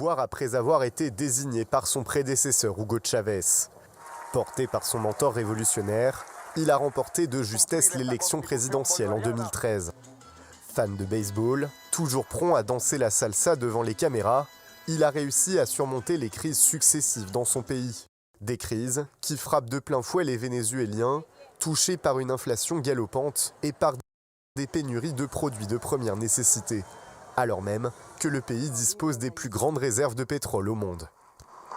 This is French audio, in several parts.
pouvoir après avoir été désigné par son prédécesseur Hugo Chavez. Porté par son mentor révolutionnaire, il a remporté de justesse l'élection présidentielle en 2013. Fan de baseball, toujours prompt à danser la salsa devant les caméras, il a réussi à surmonter les crises successives dans son pays. Des crises qui frappent de plein fouet les Vénézuéliens, touchés par une inflation galopante et par des pénuries de produits de première nécessité, alors même que le pays dispose des plus grandes réserves de pétrole au monde.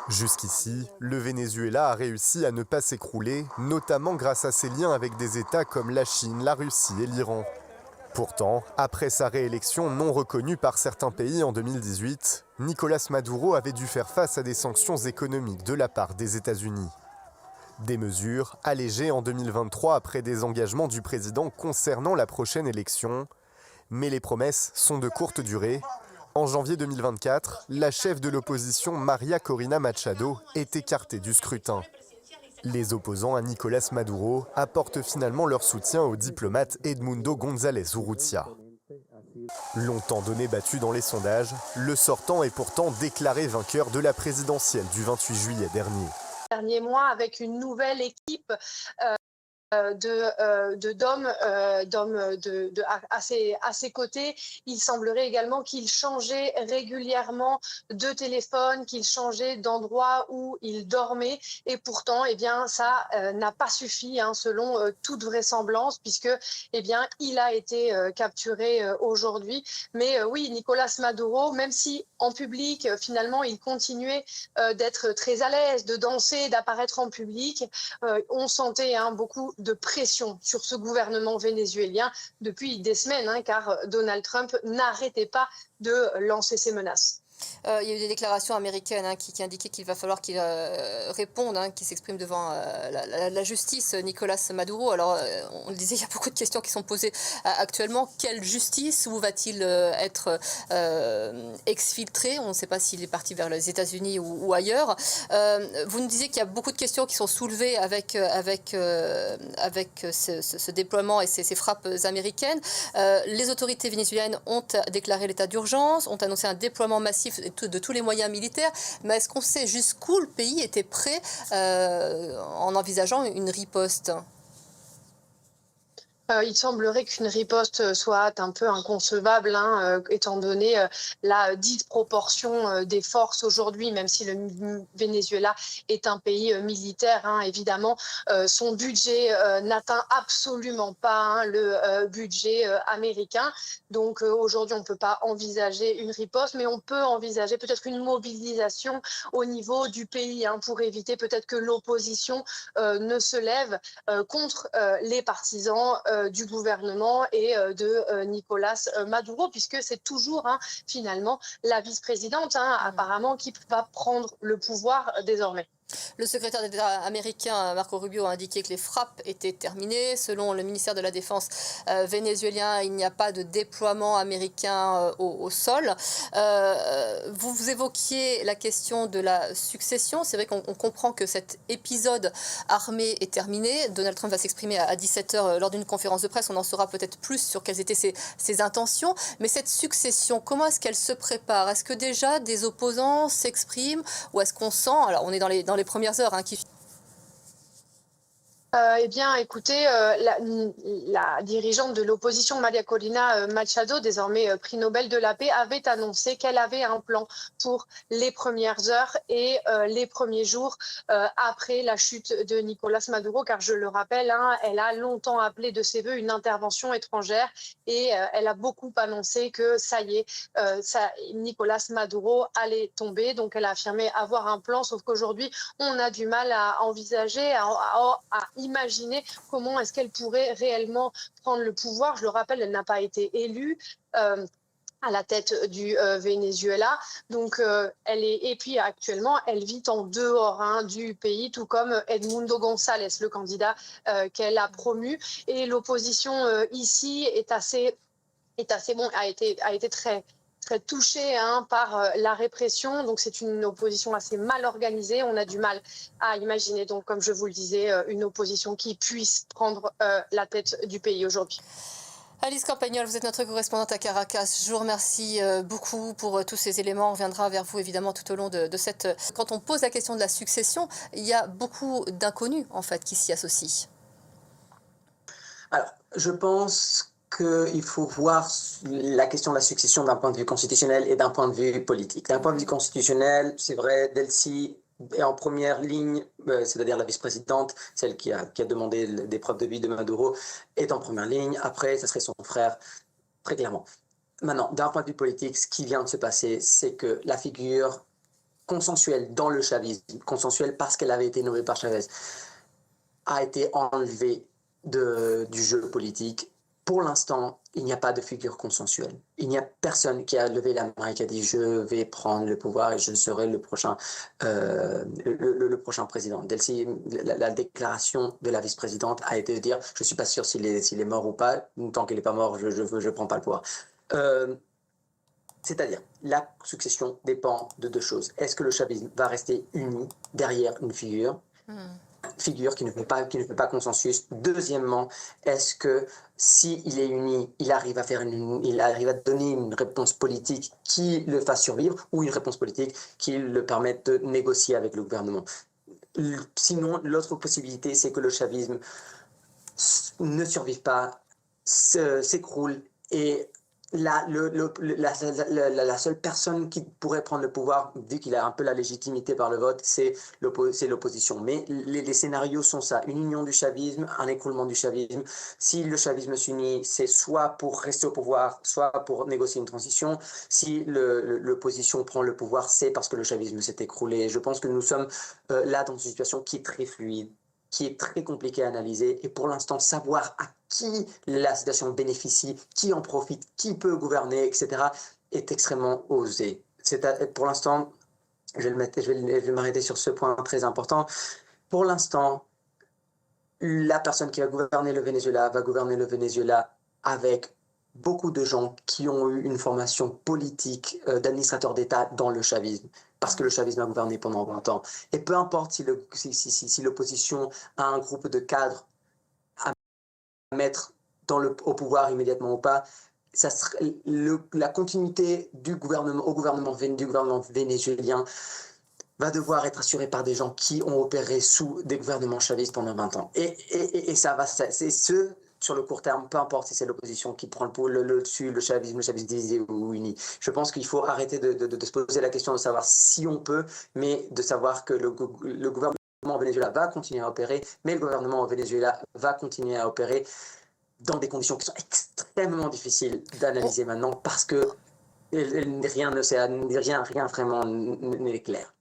Jusqu'ici, le Venezuela a réussi à ne pas s'écrouler, notamment grâce à ses liens avec des États comme la Chine, la Russie et l'Iran. Pourtant, après sa réélection non reconnue par certains pays en 2018, Nicolás Maduro avait dû faire face à des sanctions économiques de la part des États-Unis. Des mesures allégées en 2023 après des engagements du président concernant la prochaine élection. Mais les promesses sont de courte durée. En janvier 2024, la chef de l'opposition María Corina Machado est écartée du scrutin. Les opposants à Nicolás Maduro apportent finalement leur soutien au diplomate Edmundo González Urrutia. Longtemps donné battu dans les sondages, le sortant est pourtant déclaré vainqueur de la présidentielle du 28 juillet dernier. Dernier mois, avec une nouvelle équipe d'hommes à ses côtés. Il semblerait également qu'il changeait régulièrement de téléphone, qu'il changeait d'endroit où il dormait, et pourtant eh bien ça n'a pas suffi selon toute vraisemblance, puisque eh bien il a été capturé aujourd'hui. Mais oui, Nicolás Maduro, même si en public finalement il continuait d'être très à l'aise, de danser, d'apparaître en public, on sentait beaucoup de pression sur ce gouvernement vénézuélien depuis des semaines, car Donald Trump n'arrêtait pas de lancer ses menaces. Il y a eu des déclarations américaines qui indiquaient qu'il va falloir qu'il réponde, qu'il s'exprime devant la justice, Nicolás Maduro. Alors, on le disait, il y a beaucoup de questions qui sont posées actuellement. Quelle justice? Où va-t-il être exfiltré? On ne sait pas s'il est parti vers les États-Unis ou ailleurs. Vous nous disiez qu'il y a beaucoup de questions qui sont soulevées avec ce déploiement et ces frappes américaines. Les autorités vénézuéliennes ont déclaré l'état d'urgence, ont annoncé un déploiement massif de tous les moyens militaires, mais est-ce qu'on sait jusqu'où le pays était prêt en envisageant une riposte ? Il semblerait qu'une riposte soit un peu inconcevable, étant donné la disproportion des forces aujourd'hui, même si le Venezuela est un pays militaire, évidemment, son budget n'atteint absolument pas le budget américain. Donc aujourd'hui, on ne peut pas envisager une riposte, mais on peut envisager peut-être une mobilisation au niveau du pays pour éviter peut-être que l'opposition ne se lève contre les partisans du gouvernement et de Nicolás Maduro, puisque c'est toujours finalement la vice-présidente apparemment qui va prendre le pouvoir désormais. Le secrétaire d'État américain Marco Rubio a indiqué que les frappes étaient terminées. Selon le ministère de la Défense vénézuélien, il n'y a pas de déploiement américain au sol. Vous évoquiez la question de la succession. C'est vrai qu'on comprend que cet épisode armé est terminé. Donald Trump va s'exprimer à 17h lors d'une conférence de presse. On en saura peut-être plus sur quelles étaient ses intentions. Mais cette succession, comment est-ce qu'elle se prépare? Est-ce que déjà des opposants s'expriment? Ou est-ce qu'on sent, alors on est dans les premières heures qui... Eh bien, écoutez, la dirigeante de l'opposition, María Corina Machado, désormais prix Nobel de la paix, avait annoncé qu'elle avait un plan pour les premières heures et les premiers jours après la chute de Nicolás Maduro, car je le rappelle, elle a longtemps appelé de ses voeux une intervention étrangère et elle a beaucoup annoncé que ça y est, Nicolás Maduro allait tomber. Donc, elle a affirmé avoir un plan, sauf qu'aujourd'hui, on a du mal à envisager, à imaginer comment est-ce qu'elle pourrait réellement prendre le pouvoir. Je le rappelle, elle n'a pas été élue à la tête du Venezuela. Donc, et puis actuellement, elle vit en dehors du pays, tout comme Edmundo González, le candidat qu'elle a promu. Et l'opposition ici a été très touché par la répression. Donc c'est une opposition assez mal organisée. On a du mal à imaginer, donc comme je vous le disais, une opposition qui puisse prendre la tête du pays aujourd'hui. Alice Campagnol, vous êtes notre correspondante à Caracas. Je vous remercie beaucoup pour tous ces éléments. On reviendra vers vous évidemment tout au long de cette... Quand on pose la question de la succession, il y a beaucoup d'inconnus en fait qui s'y associent. Alors, je pense qu'il faut voir la question de la succession d'un point de vue constitutionnel et d'un point de vue politique. D'un point de vue constitutionnel, c'est vrai, Delcy est en première ligne, c'est-à-dire la vice-présidente, celle qui a demandé des preuves de vie de Maduro, est en première ligne. Après, ce serait son frère, très clairement. Maintenant, d'un point de vue politique, ce qui vient de se passer, c'est que la figure consensuelle dans le chavisme, consensuelle parce qu'elle avait été nommée par Chavez, a été enlevée du jeu politique. Pour l'instant, il n'y a pas de figure consensuelle. Il n'y a personne qui a levé la main et qui a dit « je vais prendre le pouvoir et je serai le prochain président ». Delcy, la déclaration de la vice-présidente a été de dire « je ne suis pas sûr s'il est mort ou pas, tant qu'il n'est pas mort, je ne prends pas le pouvoir ». C'est-à-dire, la succession dépend de deux choses. Est-ce que le chavisme va rester uni derrière une figure qui ne fait pas consensus? Deuxièmement, est-ce que s'il est uni, il arrive à donner une réponse politique qui le fasse survivre ou une réponse politique qui le permette de négocier avec le gouvernement? Sinon, l'autre possibilité, c'est que le chavisme ne survive pas, s'écroule et la seule personne qui pourrait prendre le pouvoir, vu qu'il a un peu la légitimité par le vote, c'est l'opposition. Mais les scénarios sont ça, une union du chavisme, un écroulement du chavisme. Si le chavisme s'unit, c'est soit pour rester au pouvoir, soit pour négocier une transition. Si l'opposition prend le pouvoir, c'est parce que le chavisme s'est écroulé. Je pense que nous sommes là dans une situation qui est très fluide, qui est très compliqué à analyser, et pour l'instant, savoir à qui la situation bénéficie, qui en profite, qui peut gouverner, etc., est extrêmement osé. Pour l'instant, je vais m'arrêter sur ce point très important. Pour l'instant, la personne qui va gouverner le Venezuela avec beaucoup de gens qui ont eu une formation politique d'administrateur d'État dans le chavisme, parce que le chavisme a gouverné pendant 20 ans. Et peu importe si l'opposition a un groupe de cadres à mettre au pouvoir immédiatement ou pas, la continuité du gouvernement vénézuélien va devoir être assurée par des gens qui ont opéré sous des gouvernements chavistes pendant 20 ans. Et c'est sur le court terme, peu importe si c'est l'opposition qui prend le dessus, le chavisme divisé ou uni. Je pense qu'il faut arrêter de se poser la question de savoir si on peut, mais de savoir que le gouvernement au Venezuela va continuer à opérer, mais le gouvernement au Venezuela va continuer à opérer dans des conditions qui sont extrêmement difficiles d'analyser maintenant, parce que rien vraiment n'est clair.